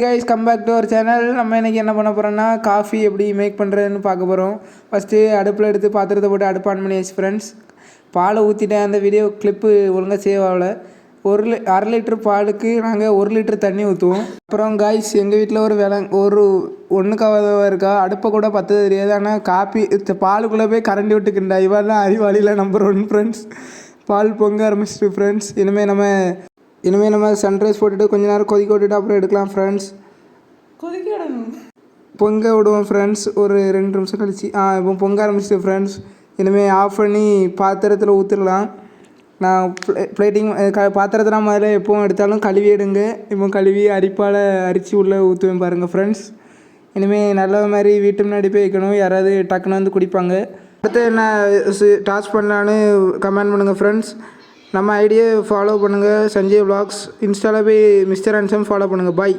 Guys come back to our channel. நம்ம இன்றைக்கி என்ன பண்ண போகிறோம்னா காஃபி எப்படி மேக் பண்ணுறதுன்னு பார்க்க போகிறோம். ஃபஸ்ட்டு அடுப்பில் எடுத்து பாத்திரத்தை போட்டு அடுப்பு ஆன் பண்ணியாச்சு ஃப்ரெண்ட்ஸ். பாலை ஊற்றிட்டேன். அந்த வீடியோ கிளிப்பு ஒழுங்காக சேவ் ஆகலை. அரை லிட்ரு பாலுக்கு நாங்கள் 1 லிட்ரு தண்ணி ஊற்றுவோம். அப்புறம் காய்ஸ் எங்கள் வீட்டில் ஒரு ஒன்றுக்காவதாக இருக்கா. அடுப்பை கூட பற்ற தெரியாது. ஆனால் காப்பி பாலுக்குள்ளே போய் கரண்டி விட்டுக்கிண்டா. இவெல்லாம் அறிவாளியில் நம்பர் 1 ஃப்ரெண்ட்ஸ். பால் பொங்க ஆரம்பிச்சிட்டு ஃப்ரெண்ட்ஸ். இனிமேல் நம்ம சன்ரைஸ் போட்டுட்டு கொஞ்ச நேரம் கொதிக்க விட்டுட்டு அப்புறம் எடுக்கலாம் ஃப்ரெண்ட்ஸ். பொங்க விடுவோம் ஃப்ரெண்ட்ஸ். ஒரு 2 நிமிஷம் கழிச்சு இப்போ பொங்க ஆரம்பிச்சிட்டு ஃப்ரெண்ட்ஸ். இனிமேல் ஆஃப் பண்ணி பாத்திரத்தில் ஊற்றிடலாம். நான் பிளேட்டிங் பாத்திரத்தில் முதல்ல எப்போவும் எடுத்தாலும் கழுவி எடுங்க. இப்போ கழுவி அரிப்பால் அரிச்சு உள்ளே ஊற்றுவேன் பாருங்கள் ஃப்ரெண்ட்ஸ். இனிமேல் நல்ல மாதிரி வீட்டு முன்னாடி போய் வைக்கணும். யாராவது டக்குன்னு வந்து குடிப்பாங்க. அடுத்து என்ன டாஸ் பண்ணலான்னு கமெண்ட் பண்ணுங்கள் ஃப்ரெண்ட்ஸ். நம்ம ஐடியை ஃபாலோ பண்ணுங்கள். சஞ்சய் விலாக்ஸ் இன்ஸ்டாவில் போய் மிஸ்டர் அன்சம் ஃபாலோ பண்ணுங்கள். பாய்.